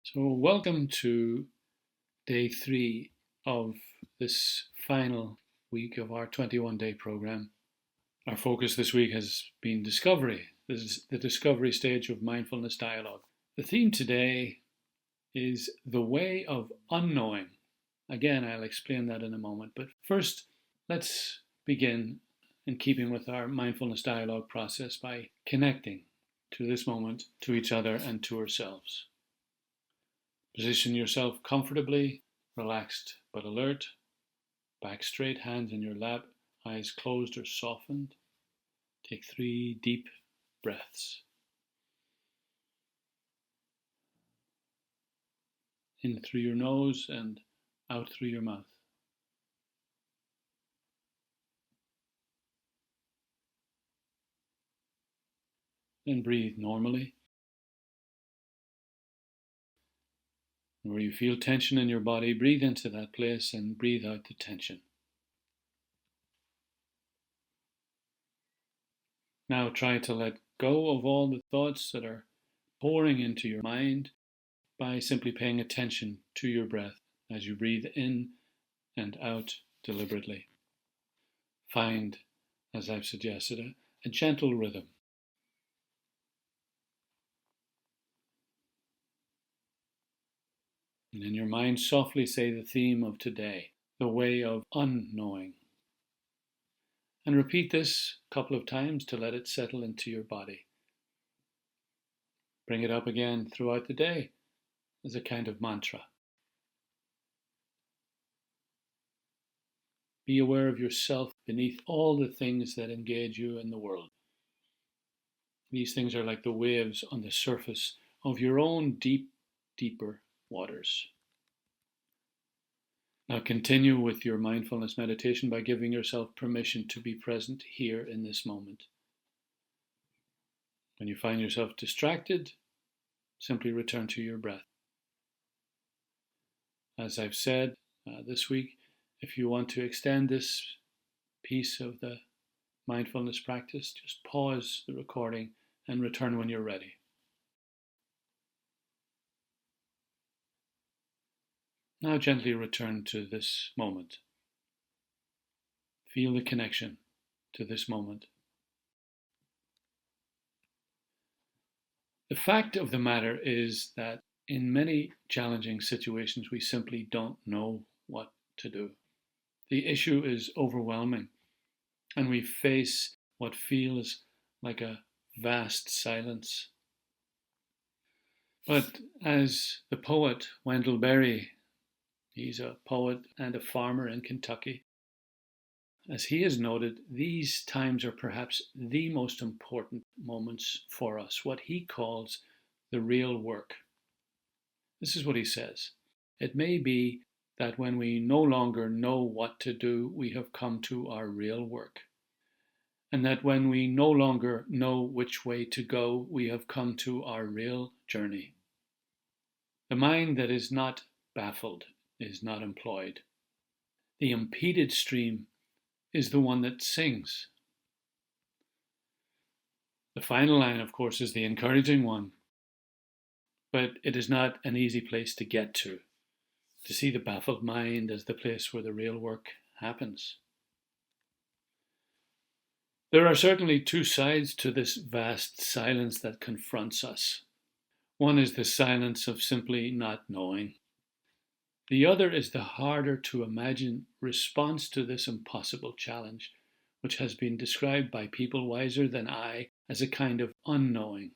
So, welcome to day 3 of this final week of our 21-day program. Our focus this week has been discovery. This is the discovery stage of mindfulness dialogue. The theme today is the way of unknowing. Again, I'll explain that in a moment, but first, let's begin in keeping with our mindfulness dialogue process by connecting to this moment, to each other, and to ourselves. Position yourself comfortably, relaxed but alert, back straight, hands in your lap, eyes closed or softened. Take 3 deep breaths. In through your nose and out through your mouth. Then breathe normally. Where you feel tension in your body, breathe into that place and breathe out the tension. Now try to let go of all the thoughts that are pouring into your mind by simply paying attention to your breath as you breathe in and out deliberately. Find, as I've suggested, a gentle rhythm. And in your mind, softly say the theme of today, the way of unknowing. And repeat this a couple of times to let it settle into your body. Bring it up again throughout the day as a kind of mantra. Be aware of yourself beneath all the things that engage you in the world. These things are like the waves on the surface of your own deeper waters. Now continue with your mindfulness meditation by giving yourself permission to be present here in this moment. When you find yourself distracted, simply return to your breath. As I've said this week, if you want to extend this piece of the mindfulness practice, just pause the recording and return when you're ready. Now gently return to this moment. Feel the connection to this moment. The fact of the matter is that in many challenging situations, we simply don't know what to do. The issue is overwhelming, and we face what feels like a vast silence. But as the poet Wendell Berry, he's a poet and a farmer in Kentucky. As he has noted, these times are perhaps the most important moments for us, what he calls the real work. This is what he says. It may be that when we no longer know what to do, we have come to our real work. And that when we no longer know which way to go, we have come to our real journey. The mind that is not baffled is not employed. The impeded stream is the one that sings. The final line, of course, is the encouraging one. But it is not an easy place to get to see the baffled mind as the place where the real work happens. There are certainly 2 sides to this vast silence that confronts us. One is the silence of simply not knowing. The other is the harder to imagine response to this impossible challenge, which has been described by people wiser than I as a kind of unknowing.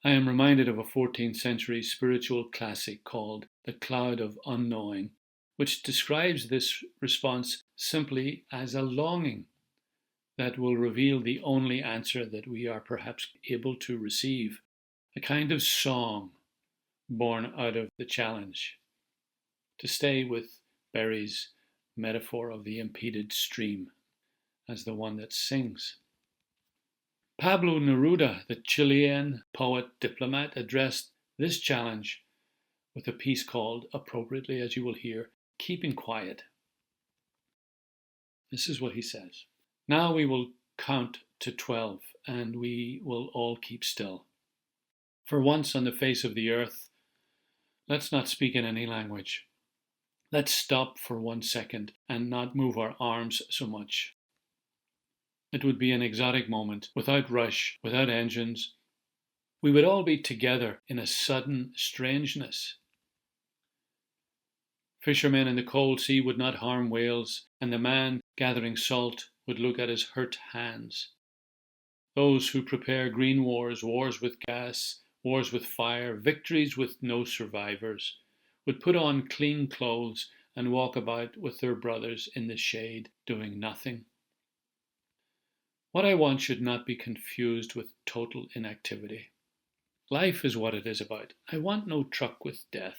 I am reminded of a 14th century spiritual classic called The Cloud of Unknowing, which describes this response simply as a longing that will reveal the only answer that we are perhaps able to receive, a kind of song born out of the challenge. To stay with Berry's metaphor of the impeded stream as the one that sings. Pablo Neruda, the Chilean poet-diplomat, addressed this challenge with a piece called, appropriately as you will hear, Keeping Quiet. This is what he says. Now we will count to 12 and we will all keep still. For once on the face of the earth, Let's not speak in any language. Let's stop for 1 second and not move our arms so much. It would be an exotic moment, without rush, without engines. We would all be together in a sudden strangeness. Fishermen in the cold sea would not harm whales, and the man gathering salt would look at his hurt hands. Those who prepare green wars, wars with gas, wars with fire, victories with no survivors, would put on clean clothes and walk about with their brothers in the shade, doing nothing. What I want should not be confused with total inactivity. Life is what it is about. I want no truck with death.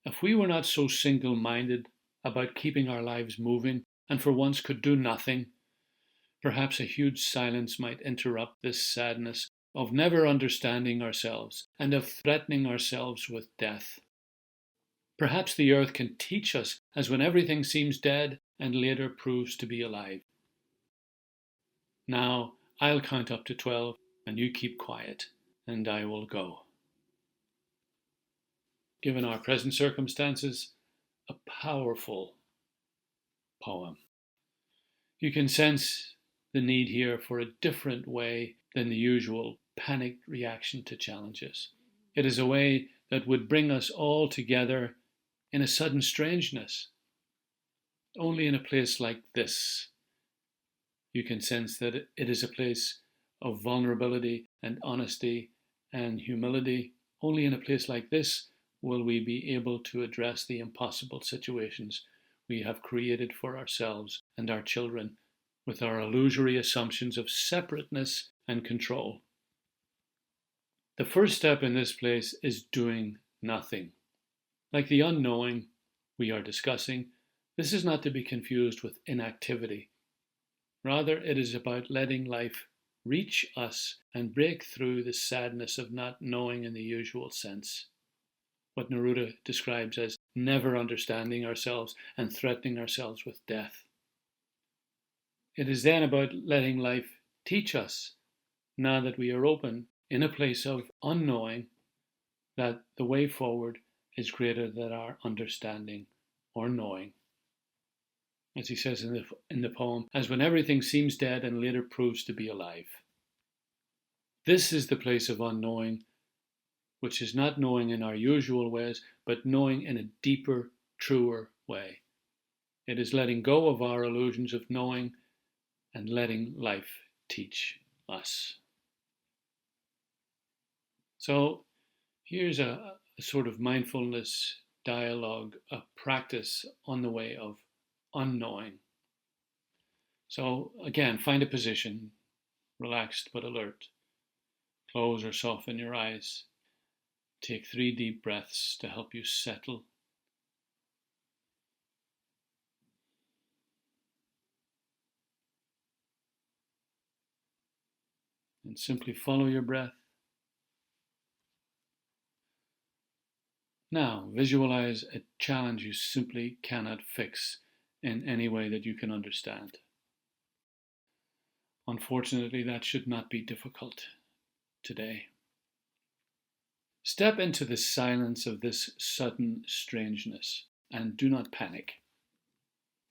If we were not so single-minded about keeping our lives moving and for once could do nothing, perhaps a huge silence might interrupt this sadness of never understanding ourselves and of threatening ourselves with death. Perhaps the earth can teach us as when everything seems dead and later proves to be alive. Now I'll count up to 12 and you keep quiet and I will go. Given our present circumstances, a powerful poem. You can sense the need here for a different way than the usual panicked reaction to challenges. It is a way that would bring us all together in a sudden strangeness. Only in a place like this, you can sense that it is a place of vulnerability and honesty and humility. Only in a place like this will we be able to address the impossible situations we have created for ourselves and our children with our illusory assumptions of separateness and control. The first step in this place is doing nothing. Like the unknowing we are discussing, this is not to be confused with inactivity. Rather, it is about letting life reach us and break through the sadness of not knowing in the usual sense. What Neruda describes as never understanding ourselves and threatening ourselves with death. It is then about letting life teach us, now that we are open in a place of unknowing, that the way forward is greater than our understanding or knowing. As he says in the poem, as when everything seems dead and later proves to be alive. This is the place of unknowing, which is not knowing in our usual ways, but knowing in a deeper, truer way. It is letting go of our illusions of knowing and letting life teach us. So here's a sort of mindfulness dialogue, a practice on the way of unknowing. So again, find a position, relaxed but alert. Close or soften your eyes. Take 3 deep breaths to help you settle. And simply follow your breath. Now, visualize a challenge you simply cannot fix in any way that you can understand. Unfortunately, that should not be difficult today. Step into the silence of this sudden strangeness and do not panic.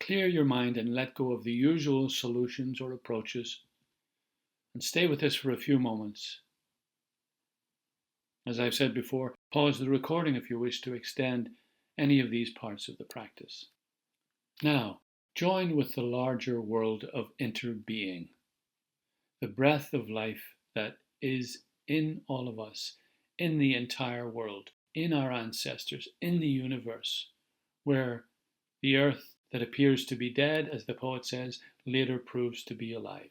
Clear your mind and let go of the usual solutions or approaches and stay with this for a few moments. As I've said before, pause the recording if you wish to extend any of these parts of the practice. Now, join with the larger world of interbeing, the breath of life that is in all of us, in the entire world, in our ancestors, in the universe, where the earth that appears to be dead, as the poet says, later proves to be alive.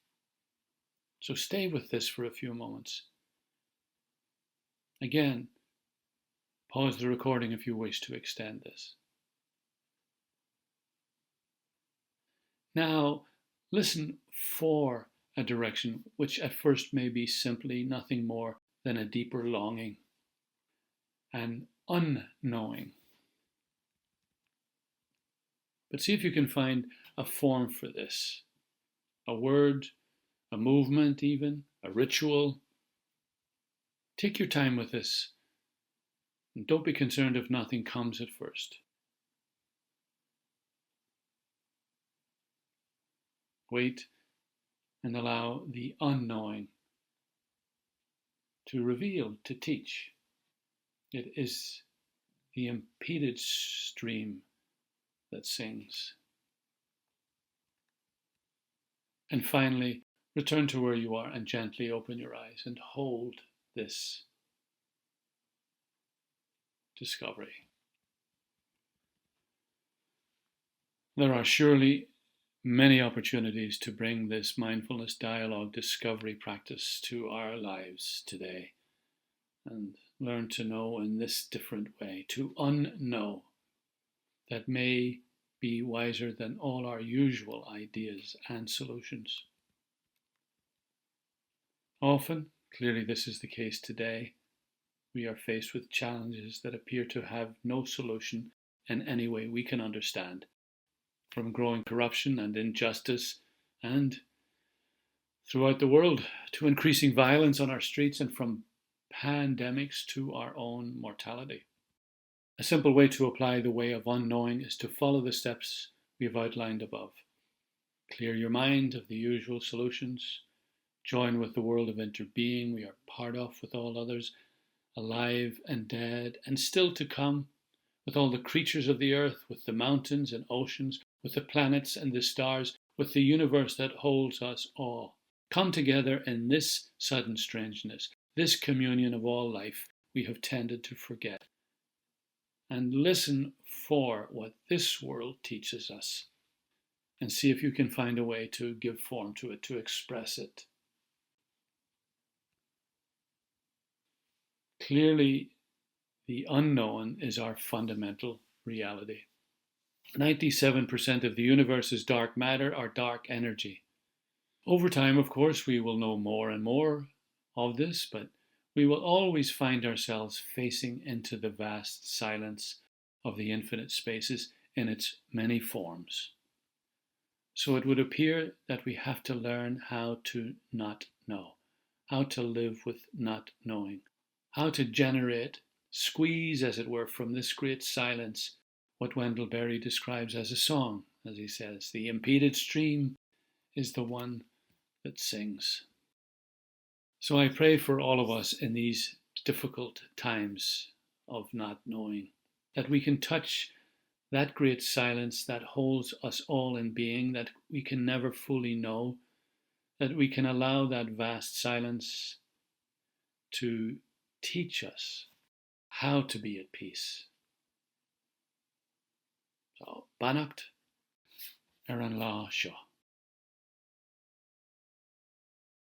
So stay with this for a few moments. Again, pause the recording if you wish to extend this. Now, listen for a direction which at first may be simply nothing more than a deeper longing, an unknowing. But see if you can find a form for this, a word, a movement even, a ritual. Take your time with this And don't be concerned if nothing comes at first. Wait and allow the unknowing to reveal, to teach. It is the impeded stream that sings. And finally, return to where you are and gently open your eyes and hold this discovery. There are surely many opportunities to bring this mindfulness dialogue discovery practice to our lives today and learn to know in this different way, to unknow, that may be wiser than all our usual ideas and solutions. Often, clearly this is the case today, we are faced with challenges that appear to have no solution in any way we can understand, from growing corruption and injustice and throughout the world to increasing violence on our streets and from pandemics to our own mortality. A simple way to apply the way of unknowing is to follow the steps we have outlined above. Clear your mind of the usual solutions. Join with the world of interbeing we are part of with all others, alive and dead, and still to come, with all the creatures of the earth, with the mountains and oceans, with the planets and the stars, with the universe that holds us all. Come together in this sudden strangeness, this communion of all life we have tended to forget, and listen for what this world teaches us, and see if you can find a way to give form to it, to express it. Clearly, the unknown is our fundamental reality. 97% of the universe is dark matter or dark energy. Over time, of course, we will know more and more of this, but we will always find ourselves facing into the vast silence of the infinite spaces in its many forms. So it would appear that we have to learn how to not know, how to live with not knowing, how to generate, squeeze, as it were, from this great silence, what Wendell Berry describes as a song, as he says. The impeded stream is the one that sings. So I pray for all of us in these difficult times of not knowing, that we can touch that great silence that holds us all in being, that we can never fully know, that we can allow that vast silence to teach us how to be at peace. So, Bannacht, Ar an lá seo.